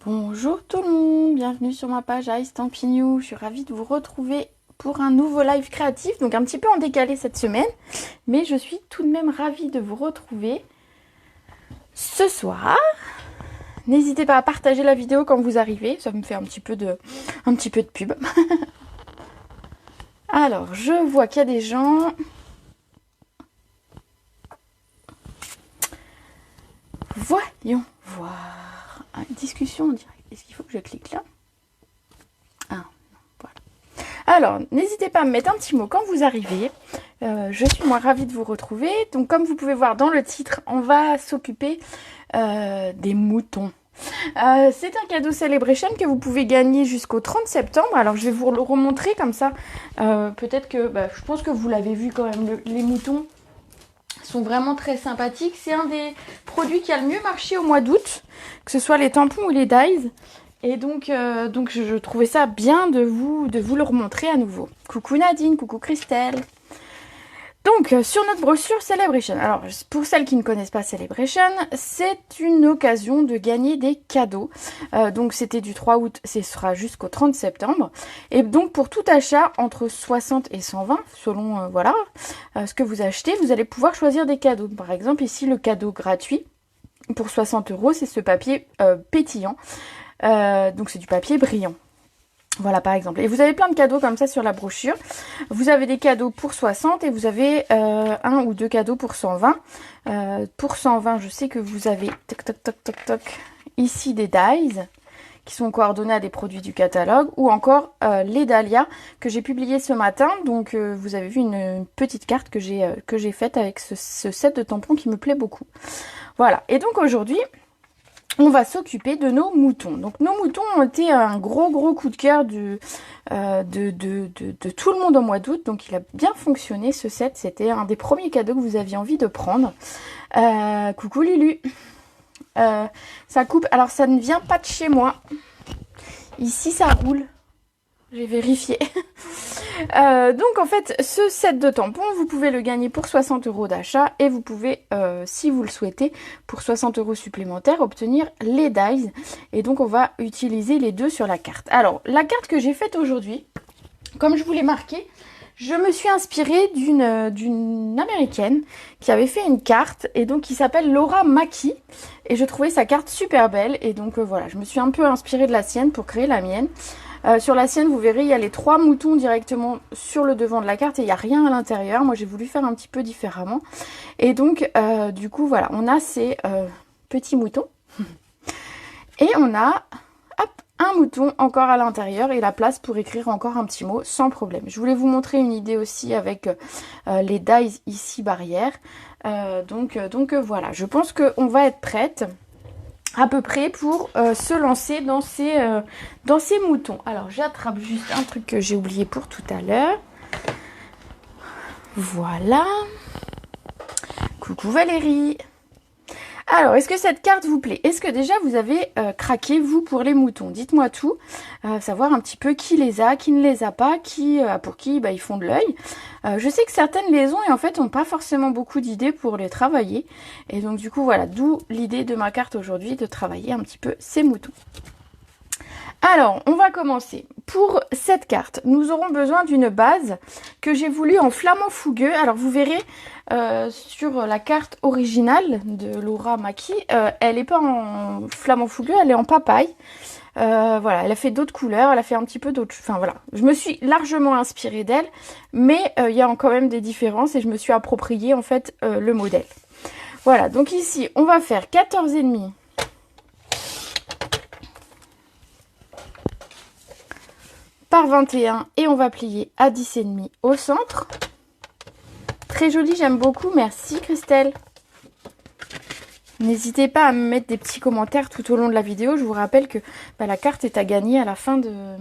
Bonjour tout le monde, bienvenue sur ma page Ice Stampignou. Je suis ravie de vous retrouver pour un nouveau live créatif, donc un petit peu en décalé cette semaine, mais je suis tout de même ravie de vous retrouver ce soir. N'hésitez pas à partager la vidéo quand vous arrivez, ça me fait un petit peu de pub. Alors, je vois qu'il y a des gens. Voyons voir. Discussion en direct. Est-ce qu'il faut que je clique là? Ah, voilà. Alors, n'hésitez pas à me mettre un petit mot quand vous arrivez. Je suis moi ravie de vous retrouver. Donc, comme vous pouvez voir dans le titre, on va s'occuper des moutons. C'est un cadeau Celebration que vous pouvez gagner jusqu'au 30 septembre. Alors, je vais vous le remontrer comme ça. Peut-être que, je pense que vous l'avez vu quand même, les moutons sont vraiment très sympathiques. C'est un des produits qui a le mieux marché au mois d'août, que ce soit les tampons ou les dyes. Et donc je trouvais ça bien de vous le remontrer à nouveau. Coucou Nadine, coucou Christelle. Donc sur notre brochure Celebration, alors pour celles qui ne connaissent pas Celebration, c'est une occasion de gagner des cadeaux. Donc c'était du 3 août, ce sera jusqu'au 30 septembre. Et donc pour tout achat entre 60 et 120, selon ce que vous achetez, vous allez pouvoir choisir des cadeaux. Par exemple ici le cadeau gratuit pour 60 €, c'est ce papier pétillant. Donc c'est du papier brillant. Voilà par exemple. Et vous avez plein de cadeaux comme ça sur la brochure. Vous avez des cadeaux pour 60 et vous avez un ou deux cadeaux pour 120. Pour 120, je sais que vous avez ici des dies qui sont coordonnés à des produits du catalogue ou encore les dahlias que j'ai publié ce matin. Donc vous avez vu une petite carte que j'ai faite avec ce set de tampons qui me plaît beaucoup. Voilà. Et donc aujourd'hui, on va s'occuper de nos moutons. Donc nos moutons ont été un gros coup de cœur de tout le monde au mois d'août. Donc il a bien fonctionné ce set. C'était un des premiers cadeaux que vous aviez envie de prendre. Coucou Lulu. Ça coupe. Alors ça ne vient pas de chez moi. Ici ça roule. J'ai vérifié. Donc en fait, ce set de tampons, vous pouvez le gagner pour 60 € d'achat et vous pouvez, si vous le souhaitez, pour 60 € supplémentaires, obtenir les dies. Et donc on va utiliser les deux sur la carte. Alors, la carte que j'ai faite aujourd'hui, comme je vous l'ai marqué, je me suis inspirée d'une américaine qui avait fait une carte et donc qui s'appelle Laura Mackie. Et je trouvais sa carte super belle et donc voilà, je me suis un peu inspirée de la sienne pour créer la mienne. Sur la sienne, vous verrez, il y a les 3 moutons directement sur le devant de la carte et il n'y a rien à l'intérieur. Moi, j'ai voulu faire un petit peu différemment. Et donc, du coup, voilà, on a ces petits moutons. Et on a, hop, un mouton encore à l'intérieur et la place pour écrire encore un petit mot sans problème. Je voulais vous montrer une idée aussi avec les dies ici barrière. Donc voilà, je pense qu'on va être prête à peu près pour se lancer dans ces moutons. Alors j'attrape juste un truc que j'ai oublié pour tout à l'heure. Voilà. Coucou Valérie. Alors, est-ce que cette carte vous plaît? Est-ce que déjà vous avez craqué, vous, pour les moutons? Dites-moi tout. Savoir un petit peu qui les a, qui ne les a pas, pour qui ils font de l'œil. Je sais que certaines les ont et en fait n'ont pas forcément beaucoup d'idées pour les travailler. Et donc du coup, voilà, d'où l'idée de ma carte aujourd'hui, de travailler un petit peu ces moutons. Alors, on va commencer. Pour cette carte, nous aurons besoin d'une base que j'ai voulu en flamant fougueux. Alors, vous verrez sur la carte originale de Laura Mackie, elle n'est pas en flamant fougueux, elle est en papaye. Voilà, elle a fait d'autres couleurs, elle a fait un petit peu d'autres... Enfin, voilà. Je me suis largement inspirée d'elle, mais il y a quand même des différences et je me suis approprié, en fait, le modèle. Voilà, donc ici, on va faire 14,5 par 21 et on va plier à 10,5 au centre. Très joli, j'aime beaucoup. Merci Christelle. N'hésitez pas à me mettre des petits commentaires tout au long de la vidéo. Je vous rappelle que la carte est à gagner à la fin de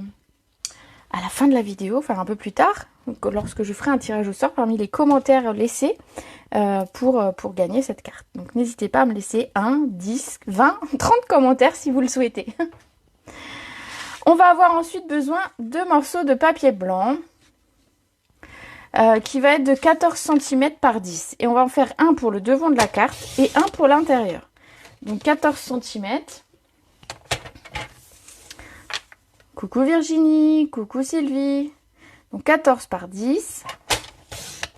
la vidéo, enfin un peu plus tard, donc, lorsque je ferai un tirage au sort parmi les commentaires laissés pour gagner cette carte. Donc n'hésitez pas à me laisser 1, 10, 20, 30 commentaires si vous le souhaitez. On va avoir ensuite besoin de morceaux de papier blanc qui va être de 14 cm par 10. Et on va en faire un pour le devant de la carte et un pour l'intérieur. Donc 14 cm Coucou Virginie, coucou Sylvie. Donc 14 par 10.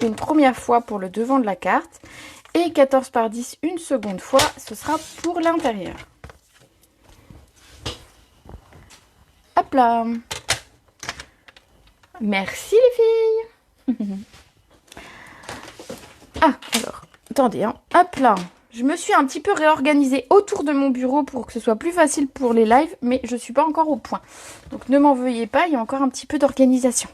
Une première fois pour le devant de la carte. Et 14 par 10 une seconde fois, ce sera pour l'intérieur. Hop là. Merci les filles. Ah, alors, attendez, hein. Hop là. Je me suis un petit peu réorganisée autour de mon bureau pour que ce soit plus facile pour les lives, mais je ne suis pas encore au point. Donc ne m'en veuillez pas, il y a encore un petit peu d'organisation.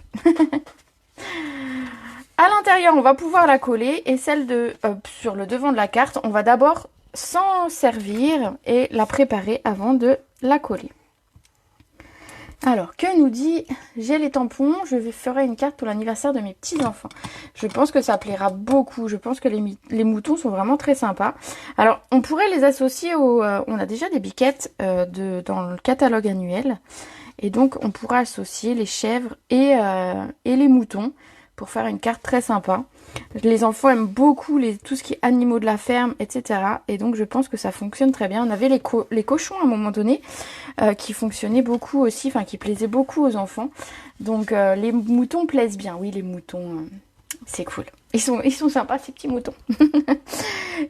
À l'intérieur, on va pouvoir la coller et celle de sur le devant de la carte, on va d'abord s'en servir et la préparer avant de la coller. Alors, que nous dit « J'ai les tampons, je ferai une carte pour l'anniversaire de mes petits-enfants ». Je pense que ça plaira beaucoup. Je pense que les moutons sont vraiment très sympas. Alors, on pourrait les associer au... on a déjà des biquettes dans le catalogue annuel. Et donc, on pourra associer les chèvres et les moutons pour faire une carte très sympa. Les enfants aiment beaucoup tout ce qui est animaux de la ferme, etc. Et donc, je pense que ça fonctionne très bien. On avait les cochons à un moment donné qui fonctionnaient beaucoup aussi, enfin qui plaisaient beaucoup aux enfants. Donc, les moutons plaisent bien. Oui, les moutons, c'est cool. Ils sont sympas, ces petits moutons.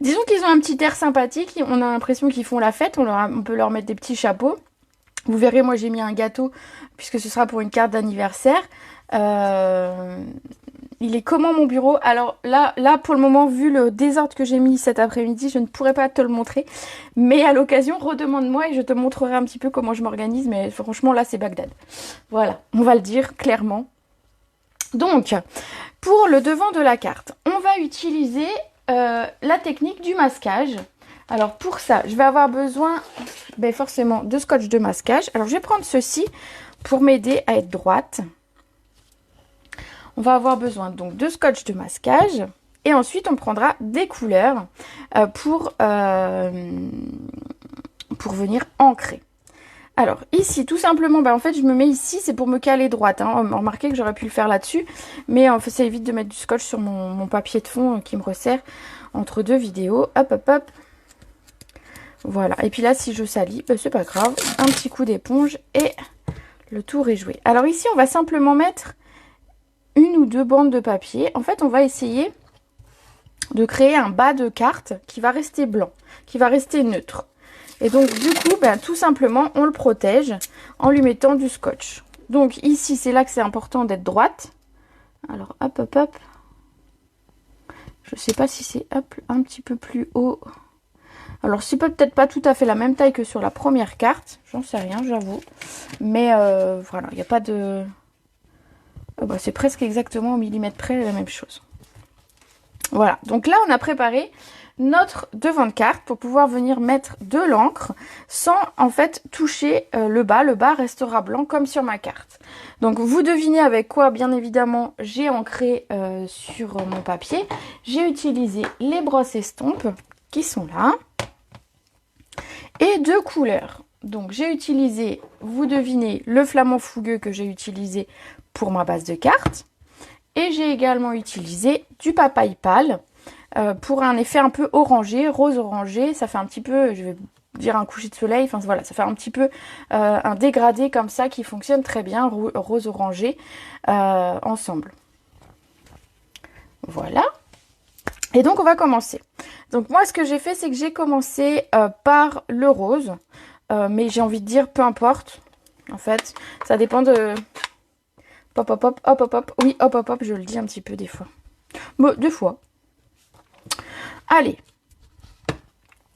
Disons qu'ils ont un petit air sympathique. On a l'impression qu'ils font la fête. On peut leur mettre des petits chapeaux. Vous verrez, moi, j'ai mis un gâteau puisque ce sera pour une carte d'anniversaire. Il est comment mon bureau? Alors là, pour le moment, vu le désordre que j'ai mis cet après-midi, je ne pourrais pas te le montrer. Mais à l'occasion, redemande-moi et je te montrerai un petit peu comment je m'organise. Mais franchement, là, c'est Bagdad. Voilà, on va le dire clairement. Donc, pour le devant de la carte, on va utiliser la technique du masquage. Alors pour ça, je vais avoir besoin forcément de scotch de masquage. Alors je vais prendre ceci pour m'aider à être droite. On va avoir besoin donc de scotch de masquage et ensuite on prendra des couleurs pour venir ancrer. Alors ici tout simplement, en fait je me mets ici, c'est pour me caler droite. Hein. Remarquez que j'aurais pu le faire là-dessus, mais en fait ça évite de mettre du scotch sur mon papier de fond qui me resserre entre deux vidéos. Hop hop hop. Voilà, et puis là si je salis, c'est pas grave, un petit coup d'éponge et le tour est joué. Alors ici on va simplement mettre une ou deux bandes de papier. En fait, on va essayer de créer un bas de carte qui va rester blanc, qui va rester neutre. Et donc, du coup, tout simplement, on le protège en lui mettant du scotch. Donc, ici, c'est là que c'est important d'être droite. Alors, hop, hop, hop. Je sais pas si c'est un petit peu plus haut. Alors, c'est peut-être pas tout à fait la même taille que sur la première carte. J'en sais rien, j'avoue. Mais voilà, il n'y a pas de... c'est presque exactement au millimètre près la même chose. Voilà, donc là on a préparé notre devant de carte pour pouvoir venir mettre de l'encre sans en fait toucher le bas. Le bas restera blanc comme sur ma carte. Donc vous devinez avec quoi bien évidemment j'ai ancré sur mon papier. J'ai utilisé les brosses estompes qui sont là et deux couleurs. Donc j'ai utilisé, vous devinez, le flamant fougueux que j'ai utilisé pour ma base de carte. Et j'ai également utilisé du papaye pâle pour un effet un peu orangé, rose orangé. Ça fait un petit peu, je vais dire un coucher de soleil, enfin voilà, ça fait un petit peu un dégradé comme ça qui fonctionne très bien, rose orangé, ensemble. Voilà. Et donc on va commencer. Donc moi ce que j'ai fait, c'est que j'ai commencé par le rose. Mais j'ai envie de dire, peu importe. En fait, ça dépend de... Hop, hop, hop, hop, hop, hop. Oui, hop, hop, hop, je le dis un petit peu des fois. Bon, deux fois. Allez.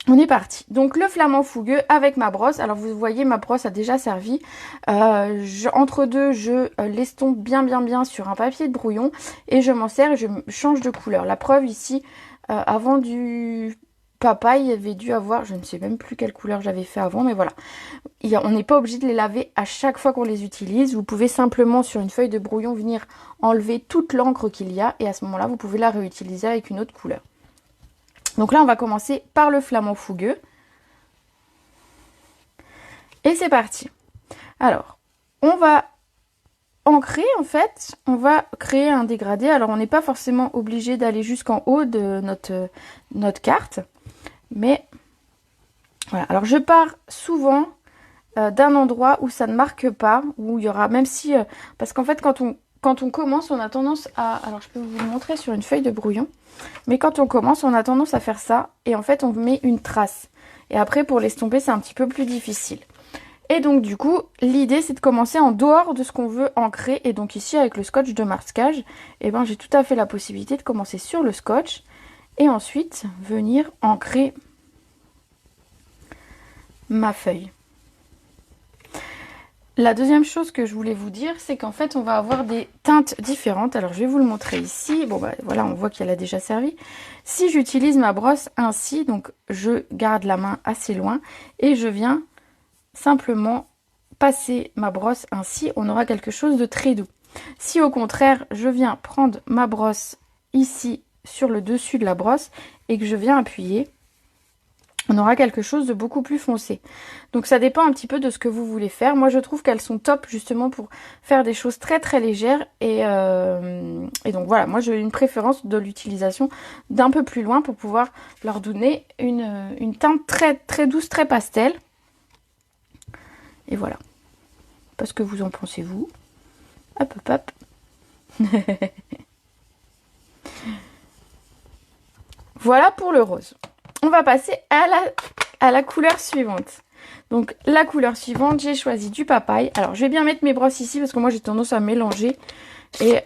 On est parti. Donc, le flamant fougueux avec ma brosse. Alors, vous voyez, ma brosse a déjà servi. Entre deux, je l'estompe bien sur un papier de brouillon. Et je m'en sers et je change de couleur. La preuve ici, avant du... papaye, il avait dû avoir, je ne sais même plus quelle couleur j'avais fait avant, mais voilà. On n'est pas obligé de les laver à chaque fois qu'on les utilise. Vous pouvez simplement, sur une feuille de brouillon, venir enlever toute l'encre qu'il y a. Et à ce moment-là, vous pouvez la réutiliser avec une autre couleur. Donc là, on va commencer par le flamant fougueux. Et c'est parti. Alors, on va ancrer, en fait. On va créer un dégradé. Alors, on n'est pas forcément obligé d'aller jusqu'en haut de notre carte. Mais voilà, alors je pars souvent d'un endroit où ça ne marque pas, où il y aura, même si... parce qu'en fait, quand on commence, on a tendance à... Alors, je peux vous le montrer sur une feuille de brouillon. Mais quand on commence, on a tendance à faire ça. Et en fait, on met une trace. Et après, pour l'estomper, c'est un petit peu plus difficile. Et donc, du coup, l'idée, c'est de commencer en dehors de ce qu'on veut ancrer. Et donc, ici, avec le scotch de masquage, eh ben, j'ai tout à fait la possibilité de commencer sur le scotch. Et ensuite, venir ancrer ma feuille. La deuxième chose que je voulais vous dire, c'est qu'en fait, on va avoir des teintes différentes. Alors, je vais vous le montrer ici. Bon, bah, voilà, on voit qu'elle a déjà servi. Si j'utilise ma brosse ainsi, donc je garde la main assez loin et je viens simplement passer ma brosse ainsi, on aura quelque chose de très doux. Si au contraire, je viens prendre ma brosse ici sur le dessus de la brosse et que je viens appuyer, on aura quelque chose de beaucoup plus foncé. Donc ça dépend un petit peu de ce que vous voulez faire. Moi je trouve qu'elles sont top justement pour faire des choses très très légères. Et donc voilà, moi j'ai une préférence de l'utilisation d'un peu plus loin pour pouvoir leur donner une teinte très très douce, très pastel. Et voilà. Parce que vous en pensez vous. Hop hop hop. Voilà pour le rose. On va passer à la couleur suivante. Donc la couleur suivante, j'ai choisi du papaye. Alors je vais bien mettre mes brosses ici parce que moi j'ai tendance à mélanger. Et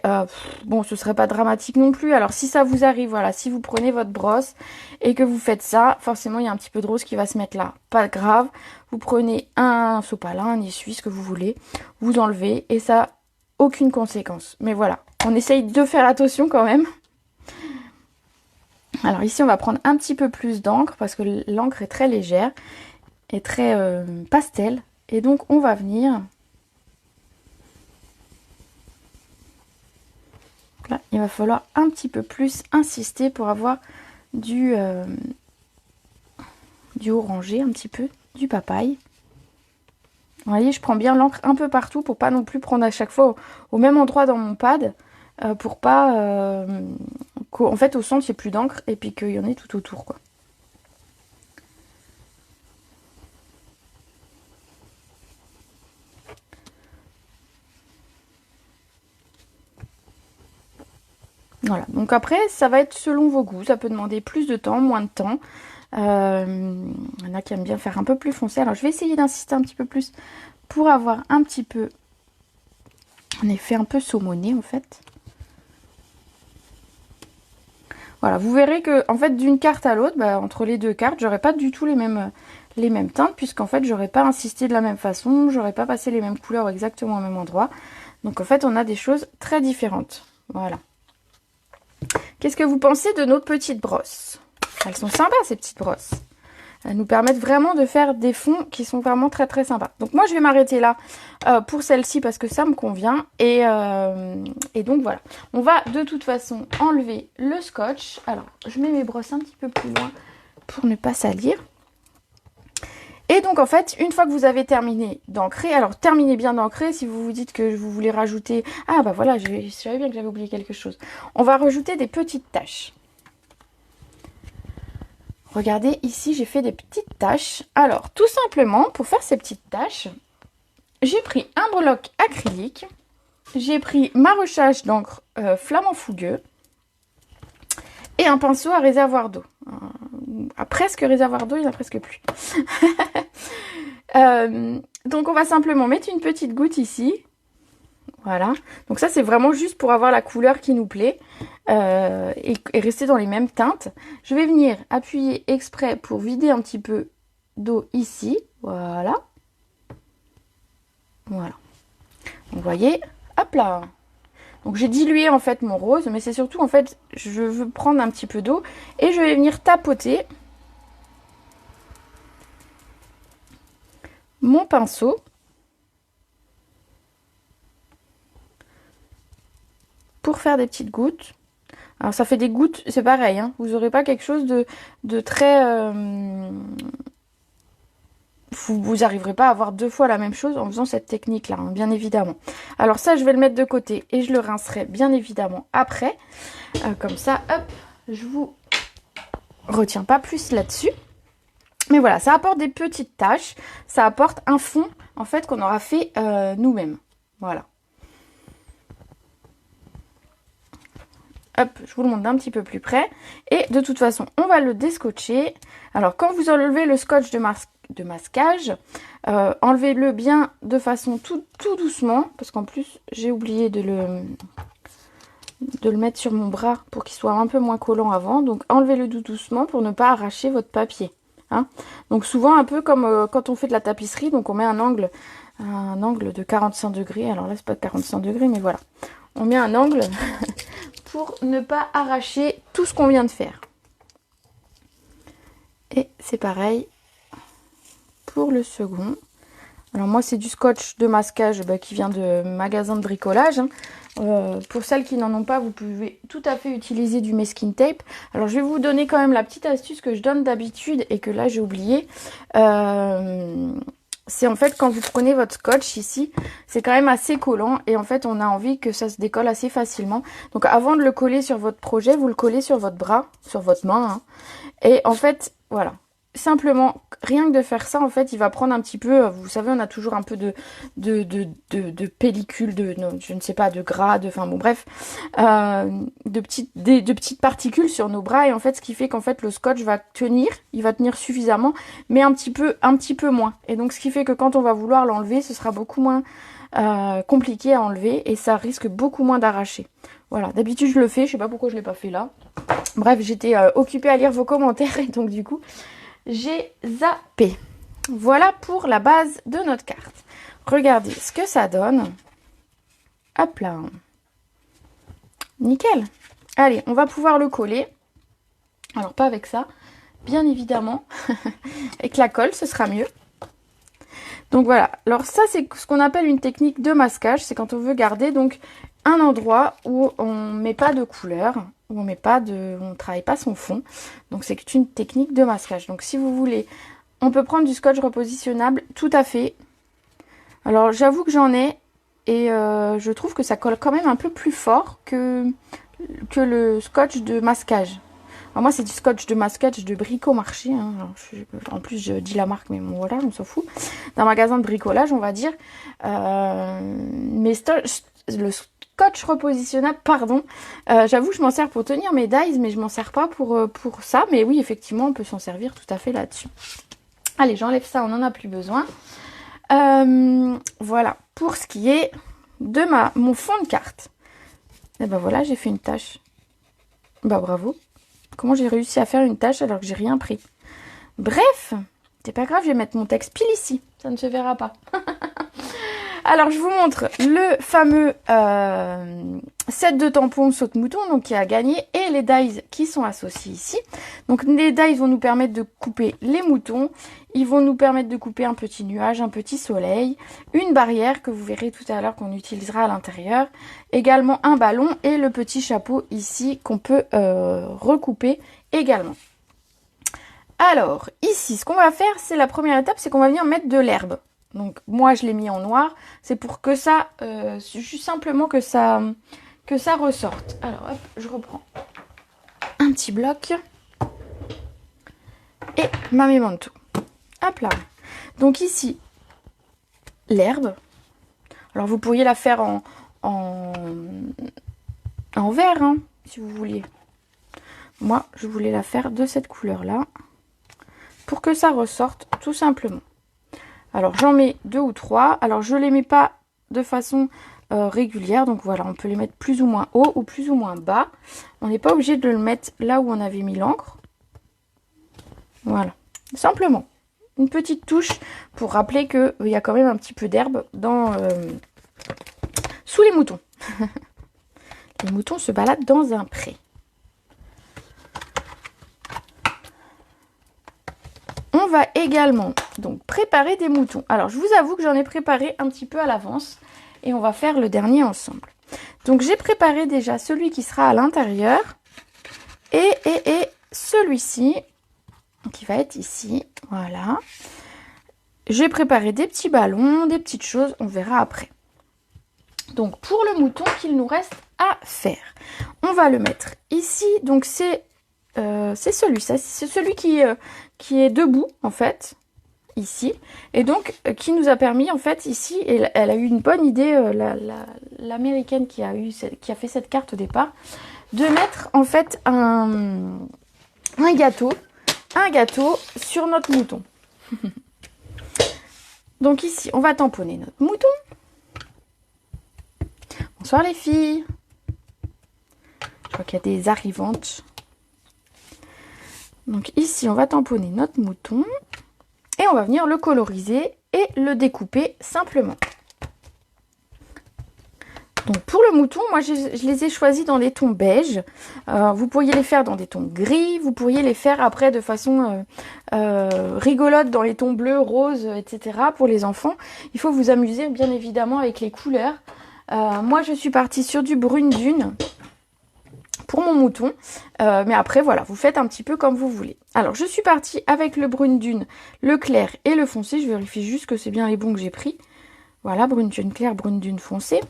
bon, ce serait pas dramatique non plus. Alors si ça vous arrive, voilà, si vous prenez votre brosse et que vous faites ça, forcément il y a un petit peu de rose qui va se mettre là. Pas grave, vous prenez un sopalin, un essuie, ce que vous voulez, vous enlevez et ça, aucune conséquence. Mais voilà, on essaye de faire attention quand même. Alors ici on va prendre un petit peu plus d'encre parce que l'encre est très légère et très pastel. Et donc on va venir... Là, il va falloir un petit peu plus insister pour avoir du orangé, un petit peu, du papaye. Vous voyez, je prends bien l'encre un peu partout pour pas non plus prendre à chaque fois au même endroit dans mon pad. Pour pas qu'en fait au centre il n'y ait plus d'encre et puis qu'il y en ait tout autour quoi. Voilà, donc après ça va être selon vos goûts, ça peut demander plus de temps, moins de temps. Il y en a qui aiment bien faire un peu plus foncé, alors je vais essayer d'insister un petit peu plus pour avoir un petit peu un effet un peu saumonné en fait. Voilà, vous verrez que en fait d'une carte à l'autre, bah, entre les deux cartes, j'aurai pas du tout les mêmes teintes, puisqu'en fait j'aurais pas insisté de la même façon, j'aurais pas passé les mêmes couleurs exactement au même endroit. Donc en fait on a des choses très différentes. Voilà. Qu'est-ce que vous pensez de nos petites brosses? Elles sont sympas ces petites brosses. Elles nous permettent vraiment de faire des fonds qui sont vraiment très très sympas. Donc moi je vais m'arrêter là pour celle-ci parce que ça me convient. Et donc voilà. On va de toute façon enlever le scotch. Alors je mets mes brosses un petit peu plus loin pour ne pas salir. Et donc en fait, une fois que vous avez terminé d'ancrer, alors terminez bien d'ancrer si vous vous dites que vous voulez rajouter... Ah bah voilà, je savais bien que j'avais oublié quelque chose. On va rajouter des petites taches. Regardez, ici, j'ai fait des petites taches. Alors, tout simplement, pour faire ces petites taches, j'ai pris un bloc acrylique. J'ai pris ma recharge d'encre flamand fougueux. Et un pinceau à réservoir d'eau. À presque réservoir d'eau, il n'y en a presque plus. Donc, on va simplement mettre une petite goutte ici. Voilà. Donc ça, c'est vraiment juste pour avoir la couleur qui nous plaît. Et rester dans les mêmes teintes. Je vais venir appuyer exprès pour vider un petit peu d'eau ici. Voilà. Voilà. Vous voyez, hop là. Donc j'ai dilué en fait mon rose, mais c'est surtout en fait, je veux prendre un petit peu d'eau et je vais venir tapoter mon pinceau. Pour faire des petites gouttes. Alors ça fait des gouttes, c'est pareil, hein, vous n'aurez pas quelque chose de très... Vous n'arriverez pas à avoir deux fois la même chose en faisant cette technique-là, hein, bien évidemment. Alors ça, je vais le mettre de côté et je le rincerai bien évidemment après. Comme ça, hop, je vous retiens pas plus là-dessus. Mais voilà, ça apporte des petites taches, ça apporte un fond en fait qu'on aura fait nous-mêmes. Voilà. Hop, je vous le montre d'un petit peu plus près. Et de toute façon, on va le descotcher. Alors, quand vous enlevez le scotch de masquage, enlevez-le bien de façon tout doucement. Parce qu'en plus, j'ai oublié de le mettre sur mon bras pour qu'il soit un peu moins collant avant. Donc, enlevez-le tout doucement pour ne pas arracher votre papier. Hein. Donc, souvent, un peu comme quand on fait de la tapisserie. Donc, on met un angle de 45 degrés. Alors là, c'est pas 45 degrés, mais voilà. On met un angle... pour ne pas arracher tout ce qu'on vient de faire. Et c'est pareil pour le second. Alors moi c'est du scotch de masquage qui vient de magasin de bricolage. Hein. Pour celles qui n'en ont pas, vous pouvez tout à fait utiliser du masking tape. Alors je vais vous donner quand même la petite astuce que je donne d'habitude et que là j'ai oublié. C'est en fait quand vous prenez votre scotch ici, c'est quand même assez collant et en fait on a envie que ça se décolle assez facilement. Donc avant de le coller sur votre projet, vous le collez sur votre bras, sur votre main. Hein. Et en fait, voilà. Simplement, rien que de faire ça, en fait, il va prendre un petit peu, vous savez, on a toujours un peu de pellicule, je ne sais pas, de gras, enfin bon bref, de petites particules sur nos bras. Et en fait, ce qui fait qu'en fait, le scotch va tenir, il va tenir suffisamment, mais un petit peu moins. Et donc, ce qui fait que quand on va vouloir l'enlever, ce sera beaucoup moins compliqué à enlever et ça risque beaucoup moins d'arracher. Voilà, d'habitude je le fais, je sais pas pourquoi je l'ai pas fait là. Bref, j'étais occupée à lire vos commentaires et donc du coup, j'ai zappé. Voilà pour la base de notre carte. Regardez ce que ça donne. Hop là. Nickel. Allez, on va pouvoir le coller. Alors pas avec ça, bien évidemment. Avec la colle, ce sera mieux. Donc voilà. Alors ça, c'est ce qu'on appelle une technique de masquage. C'est quand on veut garder donc un endroit où on met pas de couleur, où on ne travaille pas son fond. Donc c'est une technique de masquage. Donc si vous voulez, on peut prendre du scotch repositionnable, tout à fait. Alors j'avoue que j'en ai et je trouve que ça colle quand même un peu plus fort que le scotch de masquage. Alors moi c'est du scotch de masquage de Bricomarché. Hein. En plus je dis la marque, mais bon, voilà, on s'en fout. D'un magasin de bricolage, on va dire. Mais le scotch repositionnable, pardon. J'avoue que je m'en sers pour tenir mes dies, mais je m'en sers pas pour ça. Mais oui, effectivement, on peut s'en servir tout à fait là-dessus. Allez, j'enlève ça, on n'en a plus besoin. Voilà, pour ce qui est de mon fond de carte. Et ben voilà, j'ai fait une tâche. Bah bravo. Comment j'ai réussi à faire une tâche alors que j'ai rien pris? Bref, c'est pas grave, je vais mettre mon texte pile ici. Ça ne se verra pas. Alors, je vous montre le fameux set de tampons saute-mouton donc qui a gagné et les dies qui sont associés ici. Donc, les dies vont nous permettre de couper les moutons. Ils vont nous permettre de couper un petit nuage, un petit soleil, une barrière que vous verrez tout à l'heure qu'on utilisera à l'intérieur. Également un ballon et le petit chapeau ici qu'on peut recouper également. Alors, ici, ce qu'on va faire, c'est la première étape, c'est qu'on va venir mettre de l'herbe. Donc moi je l'ai mis en noir, c'est pour que ça, juste simplement que ça ressorte. Alors hop, je reprends un petit bloc et ma memento. Hop là. Donc ici, l'herbe. Alors vous pourriez la faire en vert, hein, si vous vouliez. Moi, je voulais la faire de cette couleur-là pour que ça ressorte tout simplement. Alors j'en mets 2 ou 3. Alors je les mets pas de façon régulière. Donc voilà, on peut les mettre plus ou moins haut ou plus ou moins bas. On n'est pas obligé de le mettre là où on avait mis l'encre. Voilà, simplement. Une petite touche pour rappeler qu'il y a quand même un petit peu d'herbe sous les moutons. Les moutons se baladent dans un pré. On va également donc préparer des moutons. Alors je vous avoue que j'en ai préparé un petit peu à l'avance et on va faire le dernier ensemble. Donc j'ai préparé déjà celui qui sera à l'intérieur et celui-ci qui va être ici. Voilà. J'ai préparé des petits ballons, des petites choses, on verra après. Donc pour le mouton qu'il nous reste à faire, on va le mettre ici. Donc c'est c'est celui-ci. C'est celui qui est debout, en fait, ici. Et donc, qui nous a permis, en fait, ici, elle a eu une bonne idée, l'américaine qui a fait cette carte au départ, de mettre, en fait, un gâteau sur notre mouton. Donc ici, on va tamponner notre mouton. Bonsoir les filles. Je vois qu'il y a des arrivantes. Donc ici, on va tamponner notre mouton. Et on va venir le coloriser et le découper simplement. Donc pour le mouton, moi je les ai choisis dans des tons beige. Vous pourriez les faire dans des tons gris. Vous pourriez les faire après de façon rigolote dans les tons bleus, roses, etc. Pour les enfants. Il faut vous amuser bien évidemment avec les couleurs. Moi je suis partie sur du brune dune pour mon mouton. Mais après voilà, vous faites un petit peu comme vous voulez. Alors je suis partie avec le brune dune, le clair et le foncé. Je vérifie juste que c'est bien les bons que j'ai pris. Voilà, brune dune clair, brune dune foncé.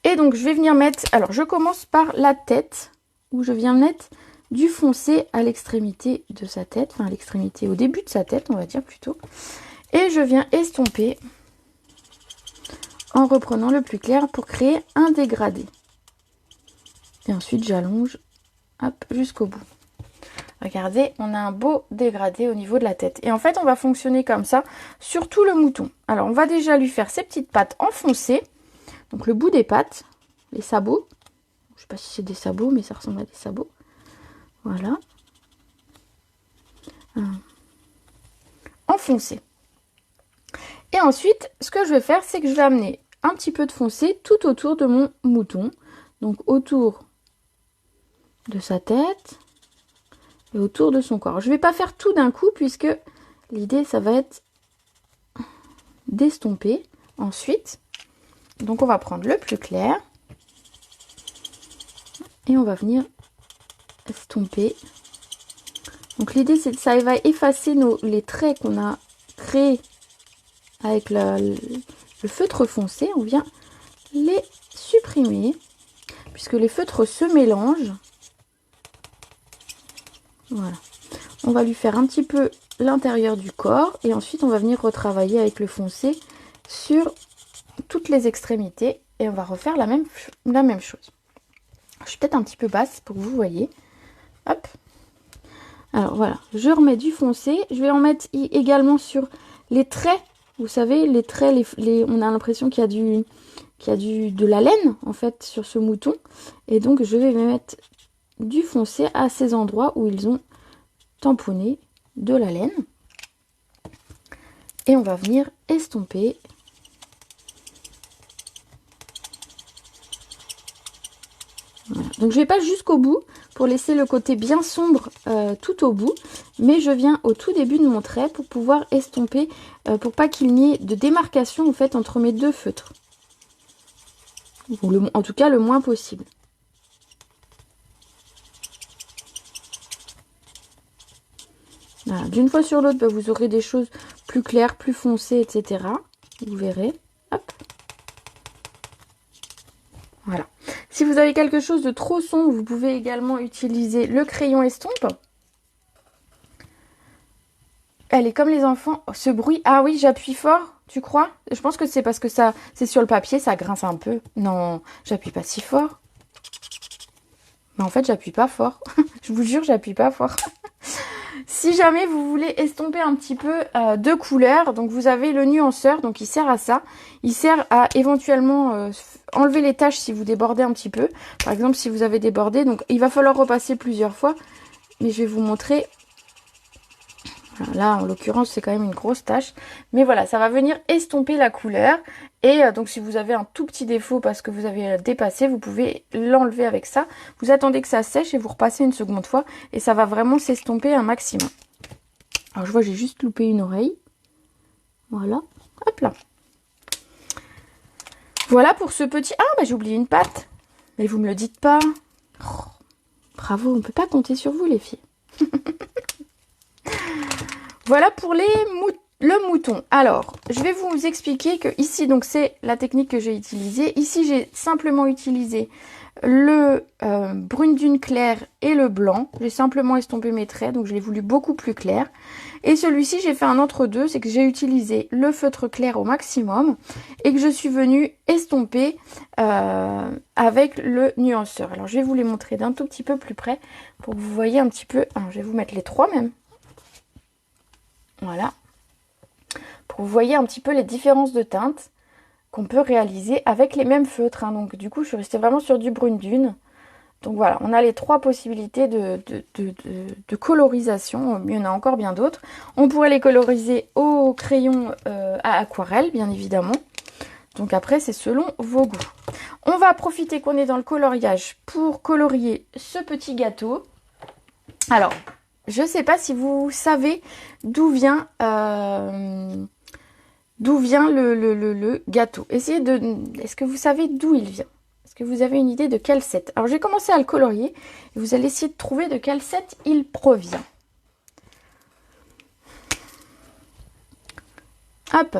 Et donc je vais venir mettre, alors je commence par la tête, où je viens mettre du foncé à l'extrémité de sa tête, enfin à l'extrémité, au début de sa tête on va dire plutôt. Et je viens estomper en reprenant le plus clair pour créer un dégradé. Et ensuite j'allonge, hop, jusqu'au bout. Regardez, on a un beau dégradé au niveau de la tête. Et en fait on va fonctionner comme ça sur tout le mouton. Alors on va déjà lui faire ses petites pattes enfoncées. Donc le bout des pattes, les sabots, je sais pas si c'est des sabots, mais ça ressemble à des sabots. Voilà. Enfoncé. Et ensuite, ce que je vais faire, c'est que je vais amener un petit peu de foncé tout autour de mon mouton. Donc autour de sa tête et autour de son corps. Je ne vais pas faire tout d'un coup puisque l'idée, ça va être d'estomper ensuite. Donc on va prendre le plus clair et on va venir estomper. Donc l'idée c'est que ça va effacer les traits qu'on a créés avec le feutre foncé. On vient les supprimer puisque les feutres se mélangent. Voilà. On va lui faire un petit peu l'intérieur du corps et ensuite on va venir retravailler avec le foncé sur toutes les extrémités et on va refaire la même chose. Je suis peut-être un petit peu basse pour que vous voyez. Hop. Alors voilà, je remets du foncé. Je vais en mettre également sur les traits. Vous savez, les traits, on a l'impression qu'il y a de la laine en fait sur ce mouton. Et donc je vais mettre du foncé à ces endroits où ils ont tamponné de la laine. Et on va venir estomper. Voilà. Donc je vais pas jusqu'au bout pour laisser le côté bien sombre tout au bout, mais je viens au tout début de mon trait pour pouvoir estomper, pour pas qu'il n'y ait de démarcation en fait entre mes deux feutres, ou en tout cas le moins possible. Voilà. D'une fois sur l'autre, vous aurez des choses plus claires, plus foncées, etc. Vous verrez. Hop. Voilà. Si vous avez quelque chose de trop sombre, vous pouvez également utiliser le crayon estompe. Elle est comme les enfants. Oh, ce bruit. Ah oui, j'appuie fort, tu crois? Je pense que c'est parce que ça, c'est sur le papier, ça grince un peu. Non, j'appuie pas si fort. Mais en fait, j'appuie pas fort. Je vous jure, j'appuie pas fort. Si jamais vous voulez estomper un petit peu de couleur, donc vous avez le nuanceur, donc il sert à ça. Il sert à éventuellement enlever les taches si vous débordez un petit peu. Par exemple, si vous avez débordé, donc il va falloir repasser plusieurs fois. Mais je vais vous montrer. Voilà, là, en l'occurrence, c'est quand même une grosse tache. Mais voilà, ça va venir estomper la couleur. Et donc, si vous avez un tout petit défaut parce que vous avez dépassé, vous pouvez l'enlever avec ça. Vous attendez que ça sèche et vous repassez une seconde fois. Et ça va vraiment s'estomper un maximum. Alors, je vois, j'ai juste loupé une oreille. Voilà. Hop là. Voilà pour ce petit... Ah, bah j'ai oublié une patte. Mais vous me le dites pas. Oh, bravo, on ne peut pas compter sur vous, les filles. Voilà pour le mouton. Alors, je vais vous expliquer que ici, donc c'est la technique que j'ai utilisée. Ici, j'ai simplement utilisé le brune dune clair et le blanc. J'ai simplement estompé mes traits, donc je l'ai voulu beaucoup plus clair. Et celui-ci, j'ai fait un entre-deux, c'est que j'ai utilisé le feutre clair au maximum et que je suis venue estomper avec le nuanceur. Alors, je vais vous les montrer d'un tout petit peu plus près pour que vous voyez un petit peu. Alors, je vais vous mettre les trois même. Voilà. Pour que vous voyez un petit peu les différences de teintes qu'on peut réaliser avec les mêmes feutres. Hein. Donc, du coup, je suis restée vraiment sur du brune dune. Donc voilà, on a les trois possibilités de colorisation. Il y en a encore bien d'autres. On pourrait les coloriser au crayon à aquarelle, bien évidemment. Donc après, c'est selon vos goûts. On va profiter qu'on est dans le coloriage pour colorier ce petit gâteau. Alors, je ne sais pas si vous savez d'où vient le gâteau. Est-ce que vous savez d'où il vient? Est-ce que vous avez une idée de quel set? Alors, j'ai commencé à le colorier et vous allez essayer de trouver de quel set il provient. Hop.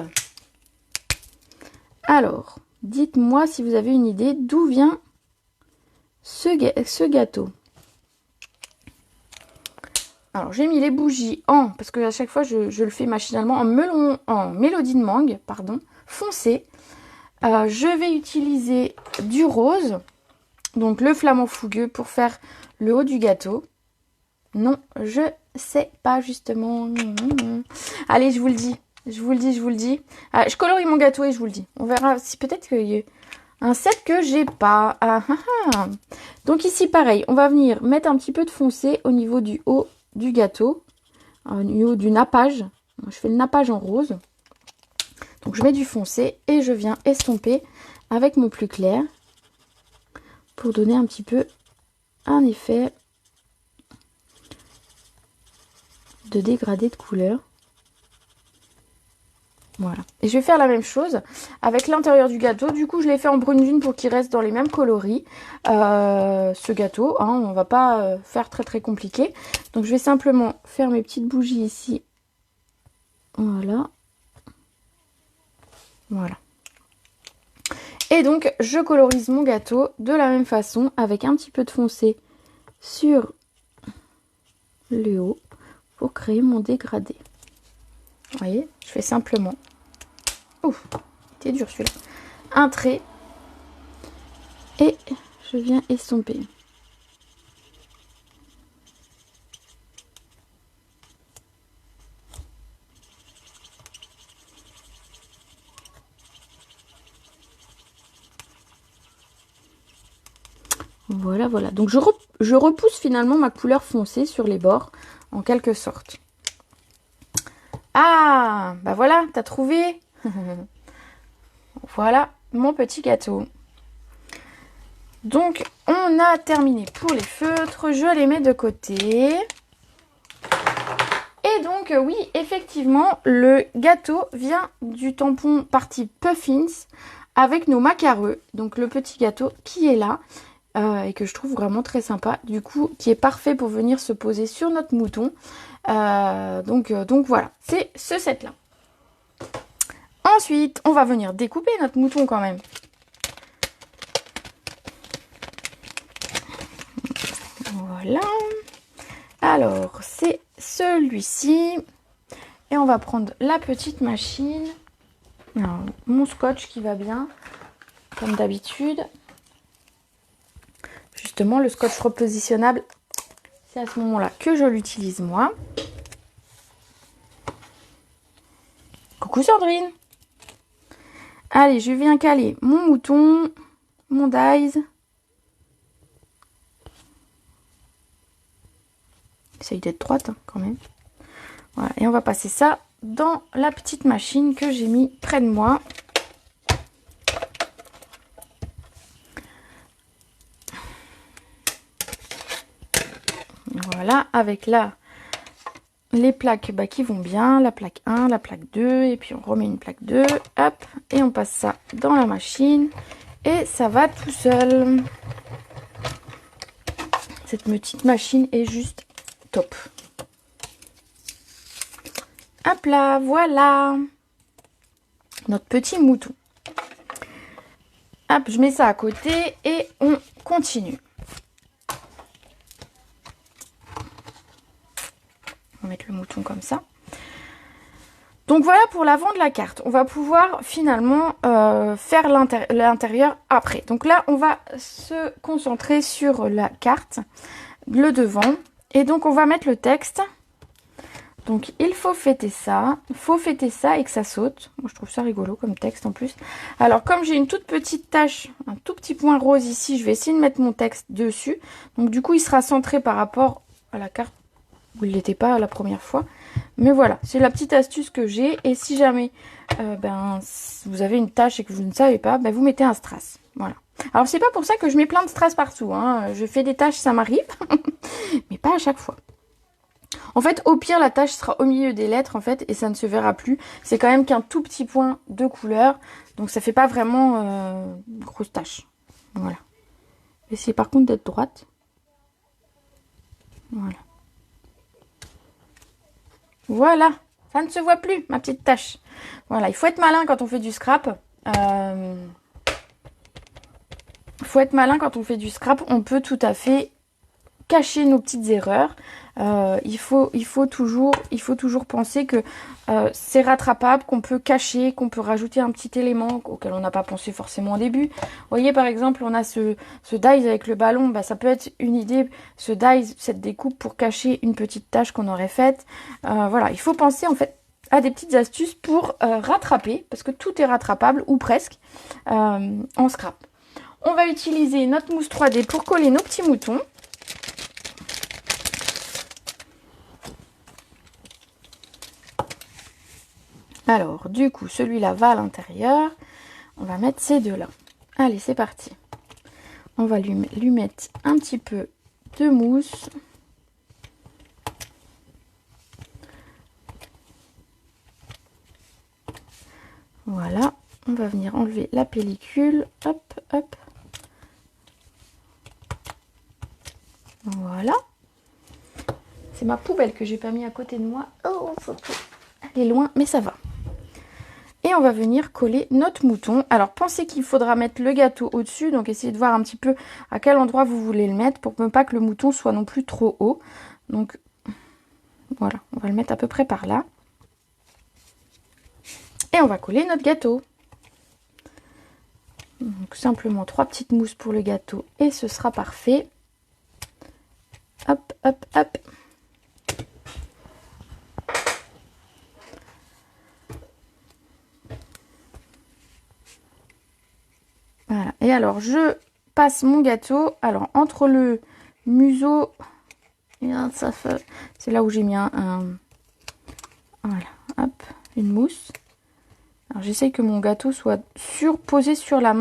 Alors, dites-moi si vous avez une idée d'où vient ce gâteau. Alors, j'ai mis les bougies parce que à chaque fois, je le fais machinalement, en mélodie de mangue, pardon, foncé. Je vais utiliser du rose, donc le flamant fougueux pour faire le haut du gâteau. Non, je sais pas justement. Allez, je vous le dis. Je colorie mon gâteau et je vous le dis. On verra si peut-être qu'il y a un set que j'ai pas. Donc ici, pareil, on va venir mettre un petit peu de foncé au niveau du haut du gâteau, au niveau du nappage. Je fais le nappage en rose. Donc je mets du foncé et je viens estomper avec mon plus clair pour donner un petit peu un effet de dégradé de couleur. Voilà. Et je vais faire la même chose avec l'intérieur du gâteau. Du coup, je l'ai fait en brune dune pour qu'il reste dans les mêmes coloris. Ce gâteau, hein, on va pas faire très compliqué. Donc, je vais simplement faire mes petites bougies ici. Voilà. Voilà. Et donc, je colorise mon gâteau de la même façon avec un petit peu de foncé sur le haut pour créer mon dégradé. Vous voyez, je fais simplement... Ouf, c'était dur celui-là. Un trait. Et je viens estomper. Voilà, voilà. Donc je repousse finalement ma couleur foncée sur les bords, en quelque sorte. Ah, bah voilà, t'as trouvé. Voilà mon petit gâteau. Donc, on a terminé pour les feutres. Je les mets de côté. Et donc, oui, effectivement, le gâteau vient du tampon partie Puffins avec nos macareux. Donc, le petit gâteau qui est là et que je trouve vraiment très sympa. Du coup, qui est parfait pour venir se poser sur notre mouton. Donc voilà, c'est ce set-là. Ensuite, on va venir découper notre mouton quand même. Voilà. Alors, c'est celui-ci. Et on va prendre la petite machine. Alors, mon scotch qui va bien, comme d'habitude. Justement, le scotch repositionnable, c'est à ce moment-là que je l'utilise moi. Coucou Sandrine. Allez, je viens caler mon mouton, mon dies. Essaye d'être droite hein, quand même. Voilà, et on va passer ça dans la petite machine que j'ai mis près de moi. Voilà, avec là les plaques qui vont bien, la plaque 1, la plaque 2, et puis on remet une plaque 2, hop, et on passe ça dans la machine, et ça va tout seul. Cette petite machine est juste top. Hop là, voilà notre petit mouton. Hop, je mets ça à côté et on continue. On va mettre le mouton comme ça. Donc voilà pour l'avant de la carte. On va pouvoir finalement faire l'intérieur après. Donc là, on va se concentrer sur la carte, le devant. Et donc on va mettre le texte. Donc il faut fêter ça. Il faut fêter ça et que ça saute. Moi je trouve ça rigolo comme texte en plus. Alors comme j'ai une toute petite tache, un tout petit point rose ici, je vais essayer de mettre mon texte dessus. Donc du coup il sera centré par rapport à la carte où il n'était pas la première fois. Mais voilà, c'est la petite astuce que j'ai. Et si jamais vous avez une tâche et que vous ne savez pas, vous mettez un strass. Voilà. Alors c'est pas pour ça que je mets plein de strass partout. Hein. Je fais des tâches, ça m'arrive. Mais pas à chaque fois. En fait, au pire, la tâche sera au milieu des lettres, en fait, et ça ne se verra plus. C'est quand même qu'un tout petit point de couleur. Donc ça fait pas vraiment une grosse tâche. Voilà. Essayez par contre d'être droite. Voilà. Voilà, ça ne se voit plus, ma petite tache. Voilà, il faut être malin quand on fait du scrap. Faut être malin quand on fait du scrap. On peut tout à fait cacher nos petites erreurs. Il faut toujours penser que c'est rattrapable, qu'on peut cacher, qu'on peut rajouter un petit élément auquel on n'a pas pensé forcément au début. Vous voyez par exemple, on a ce dies avec le ballon, ça peut être une idée, ce dies, cette découpe pour cacher une petite tâche qu'on aurait faite. Voilà, il faut penser en fait à des petites astuces pour rattraper, parce que tout est rattrapable, ou presque, en scrap. On va utiliser notre mousse 3D pour coller nos petits moutons. Alors, du coup, celui-là va à l'intérieur. On va mettre ces deux-là. Allez, c'est parti. On va lui mettre un petit peu de mousse. Voilà. On va venir enlever la pellicule. Hop, hop. Voilà. C'est ma poubelle que j'ai pas mis à côté de moi. Oh, elle est loin, mais ça va. Et on va venir coller notre mouton. Alors pensez qu'il faudra mettre le gâteau au-dessus. Donc essayez de voir un petit peu à quel endroit vous voulez le mettre pour ne pas que le mouton soit non plus trop haut. Donc voilà, on va le mettre à peu près par là. Et on va coller notre gâteau. Donc simplement 3 petites mousses pour le gâteau et ce sera parfait. Hop, hop, hop. Voilà. Et alors, je passe mon gâteau. Alors, entre le museau... C'est là où j'ai mis voilà, hop, une mousse. Alors, j'essaye que mon gâteau soit posé sur la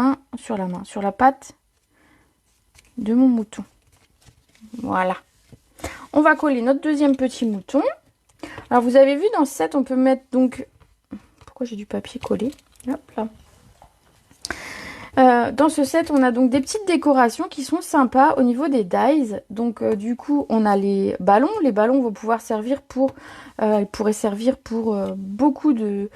patte de mon mouton. Voilà. On va coller notre deuxième petit mouton. Alors, vous avez vu, dans ce set, on peut mettre donc... Pourquoi j'ai du papier collé? Hop là. Dans ce set, on a donc des petites décorations qui sont sympas au niveau des dies. Donc du coup, on a les ballons. Les ballons vont pouvoir servir pour, ils pourraient servir pour beaucoup de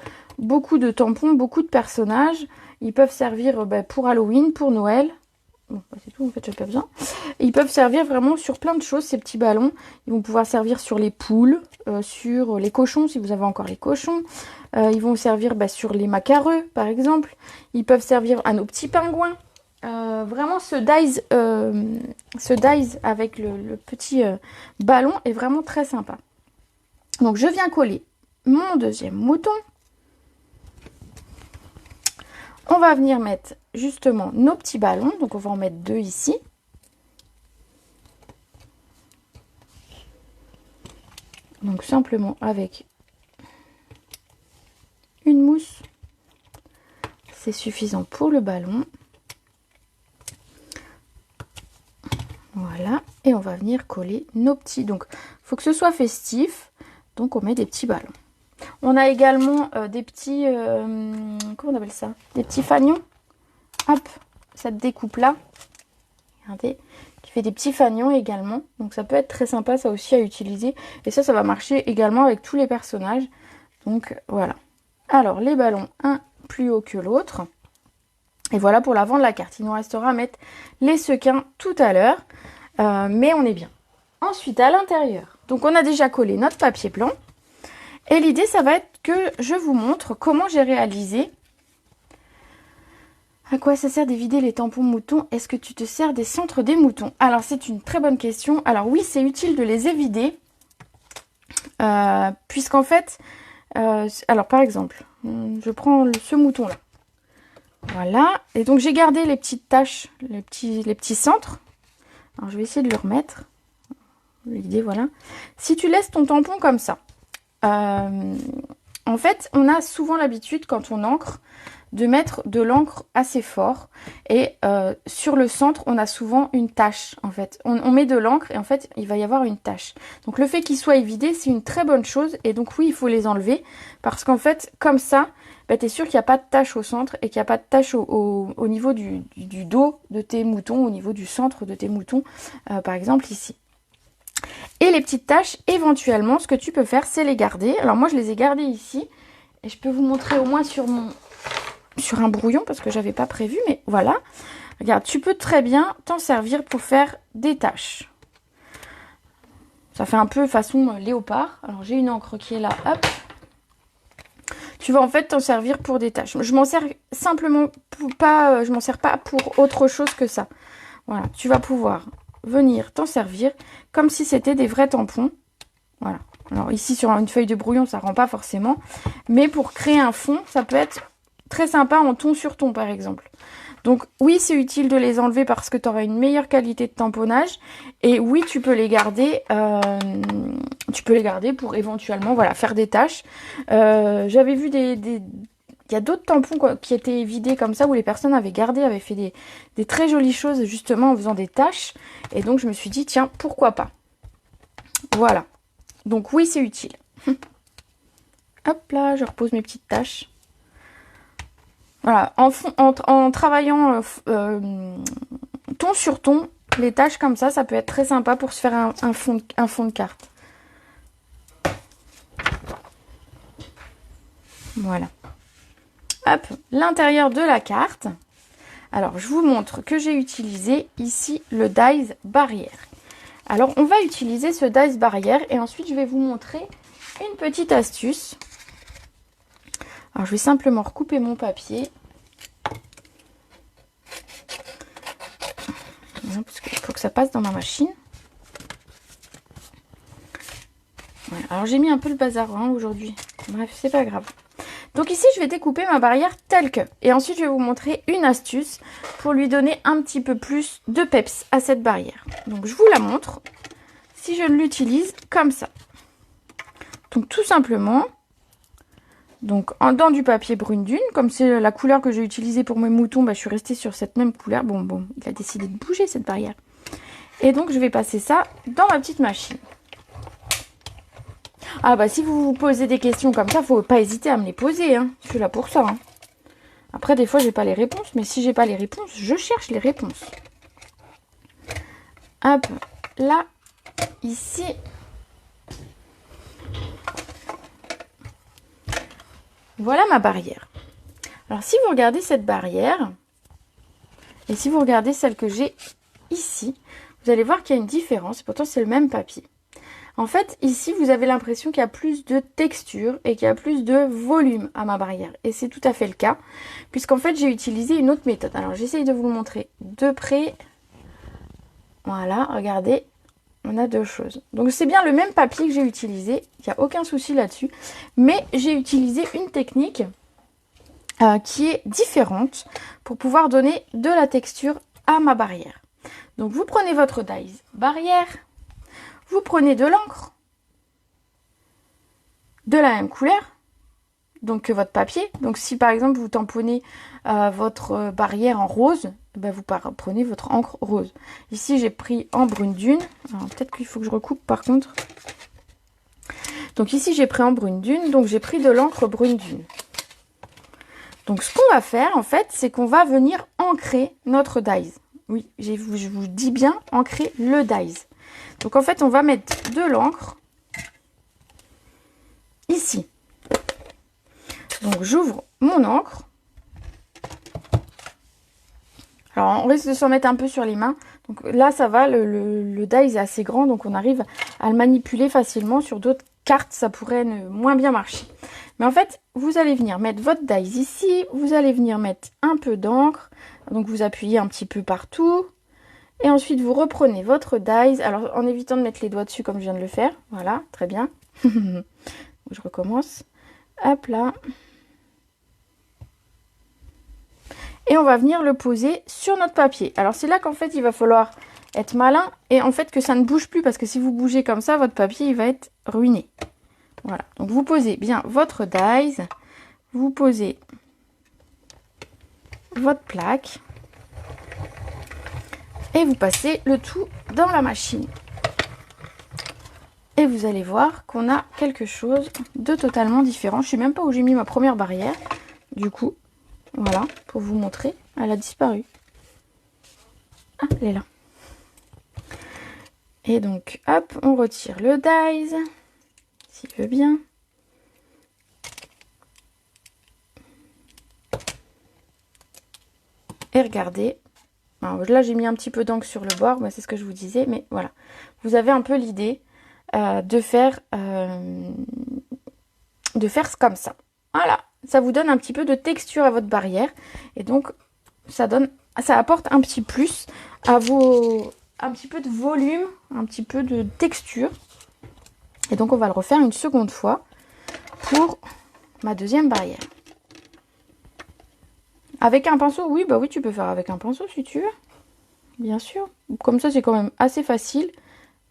tampons, beaucoup de personnages. Ils peuvent servir pour Halloween, pour Noël. Bon, c'est tout, en fait, j'ai pas besoin. Et ils peuvent servir vraiment sur plein de choses, ces petits ballons. Ils vont pouvoir servir sur les poules, sur les cochons, si vous avez encore les cochons. Ils vont servir sur les macareux, par exemple. Ils peuvent servir à nos petits pingouins. Vraiment, ce dies avec le petit ballon est vraiment très sympa. Donc, je viens coller mon deuxième mouton. On va venir mettre justement nos petits ballons. Donc, on va en mettre 2 ici. Donc, simplement avec une mousse. C'est suffisant pour le ballon. Voilà. Et on va venir coller nos petits. Donc, il faut que ce soit festif. Donc, on met des petits ballons. On a également des petits... comment on appelle ça? Des petits fanions. Hop, cette découpe-là. Regardez. Qui fait des petits fanions également. Donc, ça peut être très sympa, ça aussi, à utiliser. Et ça va marcher également avec tous les personnages. Donc, voilà. Alors, les ballons, un plus haut que l'autre. Et voilà pour l'avant de la carte. Il nous restera à mettre les sequins tout à l'heure, mais on est bien. Ensuite, à l'intérieur, donc on a déjà collé notre papier blanc. Et l'idée, ça va être que je vous montre comment j'ai réalisé. À quoi ça sert d'évider les tampons moutons? Est-ce que tu te sers des centres des moutons? Alors, c'est une très bonne question. Alors oui, c'est utile de les évider. Puisqu'en fait, alors par exemple, je prends ce mouton-là. Voilà. Et donc, j'ai gardé les petites taches, les petits centres. Alors, je vais essayer de le remettre. L'idée, voilà. Si tu laisses ton tampon comme ça, en fait, on a souvent l'habitude, quand on encre, de mettre de l'encre assez fort. Et sur le centre, on a souvent une tache, en fait. On met de l'encre et en fait, il va y avoir une tache. Donc, le fait qu'ils soient évidés, c'est une très bonne chose. Et donc, oui, il faut les enlever. Parce qu'en fait, comme ça, bah, tu es sûr qu'il n'y a pas de tache au centre et qu'il n'y a pas de tache au niveau du dos de tes moutons, au niveau du centre de tes moutons, par exemple ici. Et les petites taches, éventuellement, ce que tu peux faire, c'est les garder. Alors moi, je les ai gardées ici. Et je peux vous montrer au moins sur un brouillon, parce que j'avais pas prévu. Mais voilà. Regarde, tu peux très bien t'en servir pour faire des taches. Ça fait un peu façon léopard. Alors j'ai une encre qui est là. Hop. Tu vas en fait t'en servir pour des taches. Je m'en sers simplement pas. Je m'en sers pas pour autre chose que ça. Voilà. Tu vas pouvoir venir t'en servir comme si c'était des vrais tampons. Voilà. Alors ici sur une feuille de brouillon ça rend pas forcément, mais pour créer un fond ça peut être très sympa en ton sur ton par exemple. Donc oui, c'est utile de les enlever parce que tu auras une meilleure qualité de tamponnage, et oui, tu peux les garder pour éventuellement voilà, faire des taches. J'avais vu il y a d'autres tampons qui étaient vidés comme ça, où les personnes avaient gardé, avaient fait des très jolies choses justement en faisant des taches. Et donc je me suis dit, tiens, pourquoi pas. Voilà. Donc oui, c'est utile. Hop là, je repose mes petites taches. Voilà, en travaillant ton sur ton, les taches comme ça peut être très sympa pour se faire un fond de carte. Voilà. Hop, l'intérieur de la carte. Alors, je vous montre que j'ai utilisé ici le dies barrière. Alors, on va utiliser ce dies barrière et ensuite, je vais vous montrer une petite astuce. Alors, je vais simplement recouper mon papier. Non, parce qu'il faut que ça passe dans ma machine. Voilà. Alors, j'ai mis un peu le bazar aujourd'hui. Bref, c'est pas grave. Donc ici, je vais découper ma barrière telle que. Et ensuite, je vais vous montrer une astuce pour lui donner un petit peu plus de peps à cette barrière. Donc, je vous la montre si je l'utilise comme ça. Donc, tout simplement, donc dans du papier brune dune, comme c'est la couleur que j'ai utilisée pour mes moutons, bah, je suis restée sur cette même couleur. Bon, il a décidé de bouger cette barrière. Et donc, je vais passer ça dans ma petite machine. Ah bah si vous vous posez des questions comme ça, faut pas hésiter à me les poser, hein. Je suis là pour ça. Hein. Après, des fois, j'ai pas les réponses, mais si j'ai pas les réponses, je cherche les réponses. Hop, là, ici. Voilà ma barrière. Alors, si vous regardez cette barrière, et si vous regardez celle que j'ai ici, vous allez voir qu'il y a une différence. Pourtant, c'est le même papier. En fait, ici, vous avez l'impression qu'il y a plus de texture et qu'il y a plus de volume à ma barrière. Et c'est tout à fait le cas, puisqu'en fait, j'ai utilisé une autre méthode. Alors, j'essaye de vous le montrer de près. Voilà, regardez, on a deux choses. Donc, c'est bien le même papier que j'ai utilisé. Il n'y a aucun souci là-dessus. Mais j'ai utilisé une technique qui est différente pour pouvoir donner de la texture à ma barrière. Donc, vous prenez votre dies barrière. Vous prenez de l'encre de la même couleur, donc que votre papier. Donc si par exemple vous tamponnez votre barrière en rose, ben vous prenez votre encre rose. Ici j'ai pris en brune dune. Alors peut-être qu'il faut que je recoupe par contre. Donc ici j'ai pris en brune dune, donc j'ai pris de l'encre brune dune. Donc ce qu'on va faire en fait, c'est qu'on va venir ancrer notre dies. Oui, je vous dis bien ancrer le dies. Donc en fait, on va mettre de l'encre ici. Donc j'ouvre mon encre. Alors on risque de s'en mettre un peu sur les mains. Donc là ça va, le dies est assez grand, donc on arrive à le manipuler facilement. Sur d'autres cartes ça pourrait moins bien marcher. Mais en fait vous allez venir mettre votre dies ici, vous allez venir mettre un peu d'encre. Donc vous appuyez un petit peu partout. Et ensuite vous reprenez votre dies, alors en évitant de mettre les doigts dessus comme je viens de le faire. Voilà, très bien. Je recommence. Hop là. Et on va venir le poser sur notre papier. Alors c'est là qu'en fait il va falloir être malin et en fait que ça ne bouge plus, parce que si vous bougez comme ça, votre papier il va être ruiné. Voilà, donc vous posez bien votre dies, vous posez votre plaque et vous passez le tout dans la machine. Et vous allez voir qu'on a quelque chose de totalement différent. Je ne sais même pas où j'ai mis ma première barrière. Du coup, voilà, pour vous montrer, elle a disparu. Ah, elle est là. Et donc, hop, on retire le dies, s'il veut bien. Et regardez. Alors là, j'ai mis un petit peu d'encre sur le bord, c'est ce que je vous disais, mais voilà. Vous avez un peu l'idée de faire comme ça. Voilà, ça vous donne un petit peu de texture à votre barrière. Et donc, ça apporte un petit plus à un petit peu de volume, un petit peu de texture. Et donc, on va le refaire une seconde fois pour ma deuxième barrière. Avec un pinceau, oui, bah oui, tu peux faire avec un pinceau si tu veux. Bien sûr. Comme ça, c'est quand même assez facile.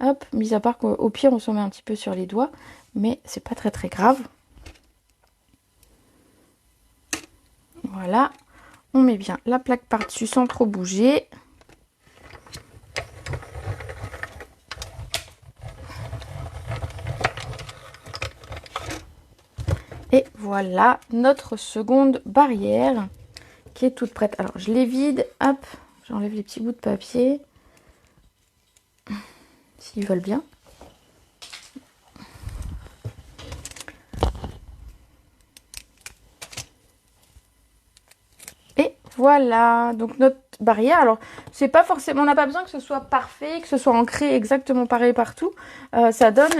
Hop, mis à part qu'au pire, on s'en met un petit peu sur les doigts. Mais c'est pas très très grave. Voilà. On met bien la plaque par-dessus sans trop bouger. Et voilà notre seconde barrière qui est toute prête. Alors je les vide, hop, j'enlève les petits bouts de papier. S'ils veulent bien. Et voilà, donc notre barrière. Alors c'est pas forcément, on n'a pas besoin que ce soit parfait, que ce soit ancré exactement pareil partout. Ça donne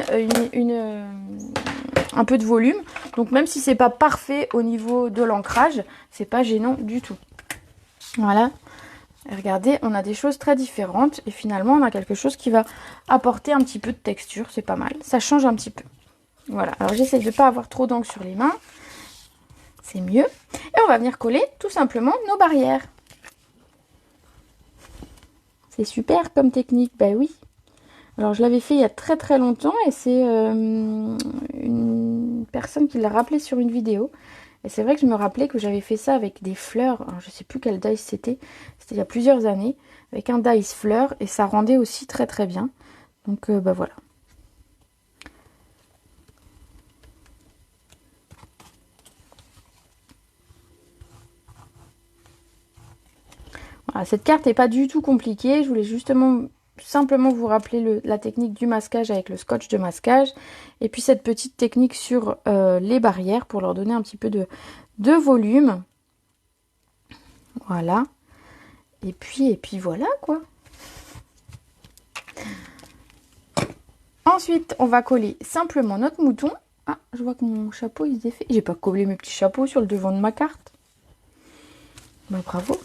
un peu de volume. Donc même si c'est pas parfait au niveau de l'ancrage, c'est pas gênant du tout. Voilà. Et regardez, on a des choses très différentes et finalement on a quelque chose qui va apporter un petit peu de texture, c'est pas mal. Ça change un petit peu. Voilà, alors j'essaie de ne pas avoir trop d'encre sur les mains. C'est mieux. Et on va venir coller tout simplement nos barrières. C'est super comme technique, bah oui. Alors je l'avais fait il y a très très longtemps et c'est une personne qui l'a rappelé sur une vidéo. Et c'est vrai que je me rappelais que j'avais fait ça avec des fleurs. Alors, je sais plus quel dice c'était. C'était il y a plusieurs années. Avec un dice fleur. Et ça rendait aussi très très bien. Donc bah voilà. Voilà, cette carte n'est pas du tout compliquée. Je voulais justement simplement vous rappeler la technique du masquage avec le scotch de masquage. Et puis cette petite technique sur les barrières pour leur donner un petit peu de volume. Voilà. Et puis voilà quoi. Ensuite, on va coller simplement notre mouton. Ah, je vois que mon chapeau il se défait. J'ai pas collé mes petits chapeaux sur le devant de ma carte. Bah bravo.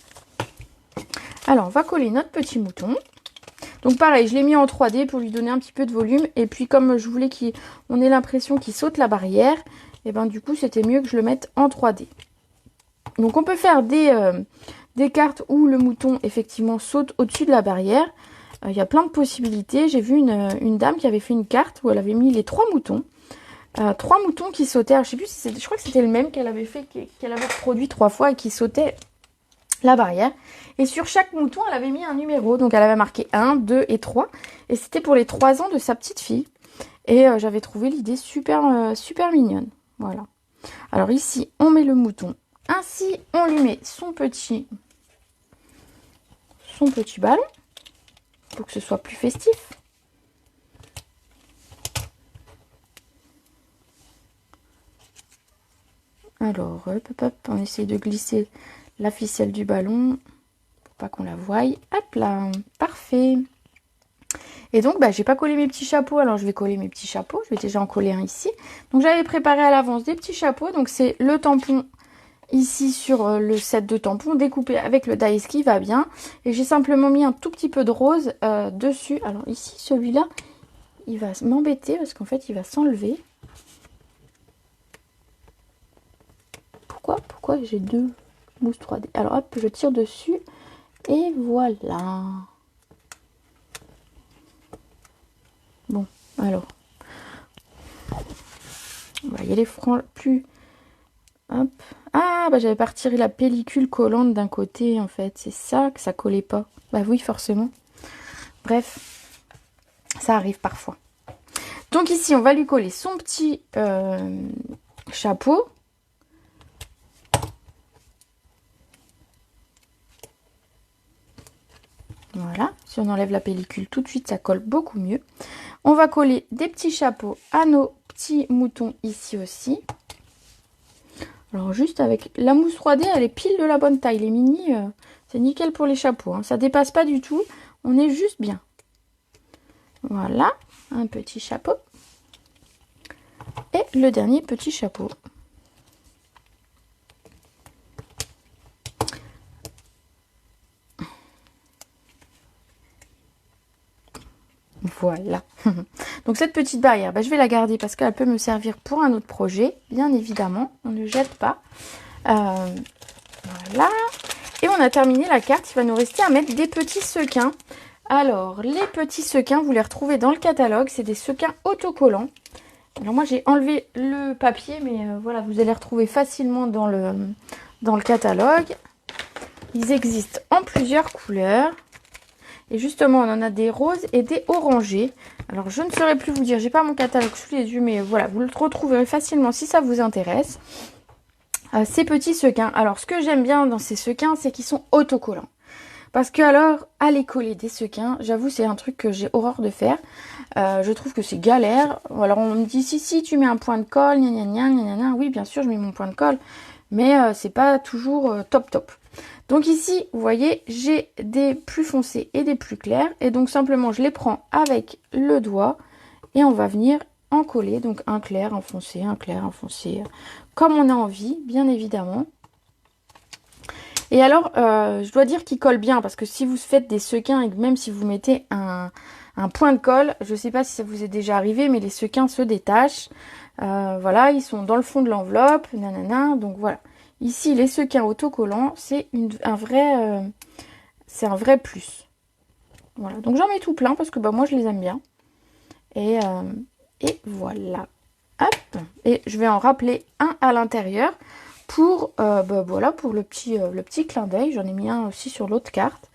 Alors, on va coller notre petit mouton. Donc pareil, je l'ai mis en 3D pour lui donner un petit peu de volume. Et puis comme je voulais qu'on ait l'impression qu'il saute la barrière, et ben du coup c'était mieux que je le mette en 3D. Donc on peut faire des cartes où le mouton effectivement saute au-dessus de la barrière. Il y a plein de possibilités. J'ai vu une dame qui avait fait une carte où elle avait mis les 3 moutons. 3 moutons qui sautaient. Alors, je sais plus si c'était, je crois que c'était le même qu'elle avait fait, qu'elle avait produit 3 fois et qui sautait la barrière. Et sur chaque mouton, elle avait mis un numéro. Donc elle avait marqué 1, 2 et 3. Et c'était pour les 3 ans de sa petite fille. Et j'avais trouvé l'idée super, super mignonne. Voilà. Alors ici, on met le mouton. Ainsi, on lui met son petit ballon. Pour que ce soit plus festif. Alors, hop, hop, on essaye de glisser la ficelle du ballon pas qu'on la voie. Hop là, parfait. Et donc, j'ai pas collé mes petits chapeaux, alors je vais coller mes petits chapeaux. Je vais déjà en coller un ici. Donc, j'avais préparé à l'avance des petits chapeaux. Donc, c'est le tampon ici sur le set de tampons découpé avec le dies qui va bien. Et j'ai simplement mis un tout petit peu de rose dessus. Alors, ici, celui-là, il va m'embêter parce qu'en fait, il va s'enlever. Pourquoi j'ai deux mousses 3D? Alors, hop, je tire dessus. Et voilà. Bon, alors. On va y aller plus. Hop. Ah, j'avais pas retiré la pellicule collante d'un côté, en fait. C'est ça que ça collait pas. Bah oui, forcément. Bref, ça arrive parfois. Donc ici, on va lui coller son petit chapeau. Voilà, si on enlève la pellicule tout de suite, ça colle beaucoup mieux. On va coller des petits chapeaux à nos petits moutons ici aussi. Alors juste avec la mousse 3D, elle est pile de la bonne taille. Les mini, c'est nickel pour les chapeaux. Hein. Ça dépasse pas du tout, on est juste bien. Voilà, un petit chapeau. Et le dernier petit chapeau. Voilà. Donc cette petite barrière, je vais la garder parce qu'elle peut me servir pour un autre projet, bien évidemment. On ne jette pas. Voilà. Et on a terminé la carte. Il va nous rester à mettre des petits sequins. Alors, les petits sequins, vous les retrouvez dans le catalogue. C'est des sequins autocollants. Alors moi, j'ai enlevé le papier, mais voilà, vous allez retrouver facilement dans le catalogue. Ils existent en plusieurs couleurs. Et justement, on en a des roses et des orangés. Alors, je ne saurais plus vous dire, j'ai pas mon catalogue sous les yeux, mais voilà, vous le retrouverez facilement si ça vous intéresse. Ces petits sequins. Alors, ce que j'aime bien dans ces sequins, c'est qu'ils sont autocollants. Parce que alors, aller coller des sequins, j'avoue, c'est un truc que j'ai horreur de faire. Je trouve que c'est galère. Alors, on me dit, si, tu mets un point de colle, gna gna gna gna gna. Oui, bien sûr, je mets mon point de colle. Mais c'est pas toujours top. Donc ici, vous voyez, j'ai des plus foncés et des plus clairs. Et donc simplement, je les prends avec le doigt et on va venir en coller. Donc un clair, un foncé, un clair, un foncé, comme on a envie, bien évidemment. Et alors, je dois dire qu'ils collent bien parce que si vous faites des sequins et que même si vous mettez un point de colle, je ne sais pas si ça vous est déjà arrivé, mais les sequins se détachent. Voilà, ils sont dans le fond de l'enveloppe, nanana, donc voilà. Ici, les sequins autocollants, c'est un vrai plus. Voilà, donc j'en mets tout plein parce que moi, je les aime bien. Et voilà. Hop. Et je vais en rappeler un à l'intérieur pour, voilà, pour le petit clin d'œil. J'en ai mis un aussi sur l'autre carte.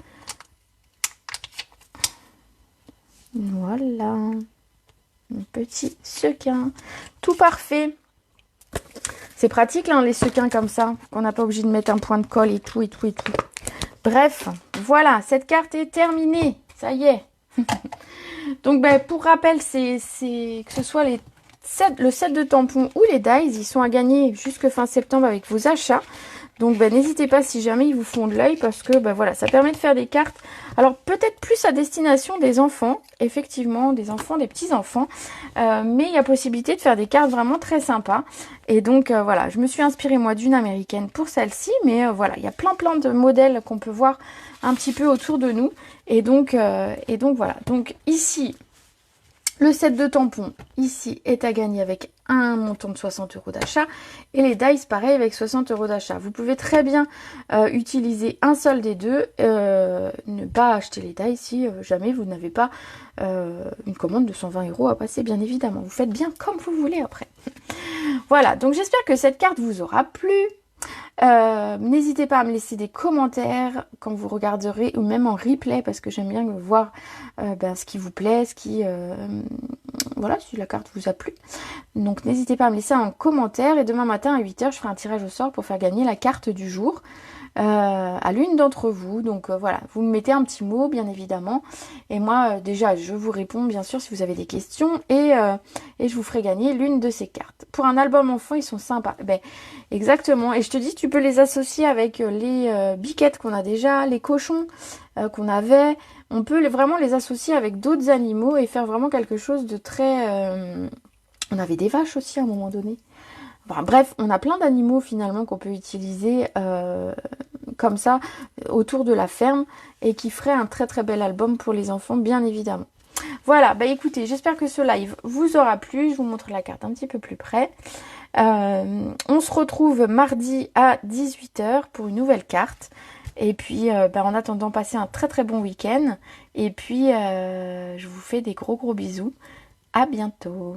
Voilà. Un petit sequin. Tout parfait. C'est pratique, hein, les sequins comme ça, qu'on n'a pas obligé de mettre un point de colle et tout. Bref, voilà, cette carte est terminée. Ça y est. Donc, pour rappel, c'est que ce soit le set de tampons ou les dies, ils sont à gagner jusque fin septembre avec vos achats. Donc, n'hésitez pas si jamais ils vous font de l'œil parce que, voilà, ça permet de faire des cartes. Alors, peut-être plus à destination des enfants, effectivement, des enfants, des petits-enfants. Mais il y a possibilité de faire des cartes vraiment très sympas. Et donc, voilà, je me suis inspirée, moi, d'une américaine pour celle-ci. Mais voilà, il y a plein de modèles qu'on peut voir un petit peu autour de nous. Et donc voilà. Donc, ici, le set de tampons, ici, est à gagner avec un montant de 60 € d'achat. Et les dies, pareil, avec 60 € d'achat. Vous pouvez très bien utiliser un seul des deux. Ne pas acheter les dies si jamais vous n'avez pas une commande de 120 € à passer, bien évidemment. Vous faites bien comme vous voulez après. Voilà, donc j'espère que cette carte vous aura plu. N'hésitez pas à me laisser des commentaires quand vous regarderez ou même en replay parce que j'aime bien voir ce qui vous plaît, voilà, si la carte vous a plu. Donc n'hésitez pas à me laisser un commentaire et demain matin à 8h, je ferai un tirage au sort pour faire gagner la carte du jour à l'une d'entre vous. Donc voilà, vous me mettez un petit mot bien évidemment. Et moi déjà je vous réponds bien sûr si vous avez des questions et je vous ferai gagner l'une de ces cartes. Pour un album enfant, ils sont sympas. Ben, exactement. Et je te dis, tu peux les associer avec les biquettes qu'on a déjà, les cochons qu'on avait. On peut vraiment les associer avec d'autres animaux et faire vraiment quelque chose de très... On avait des vaches aussi à un moment donné. Enfin, bref, on a plein d'animaux finalement qu'on peut utiliser comme ça autour de la ferme et qui ferait un très très bel album pour les enfants, bien évidemment. Voilà, bah écoutez, j'espère que ce live vous aura plu. Je vous montre la carte un petit peu plus près. On se retrouve mardi à 18h pour une nouvelle carte. Et puis, en attendant, passez un très très bon week-end. Et puis, je vous fais des gros bisous. À bientôt.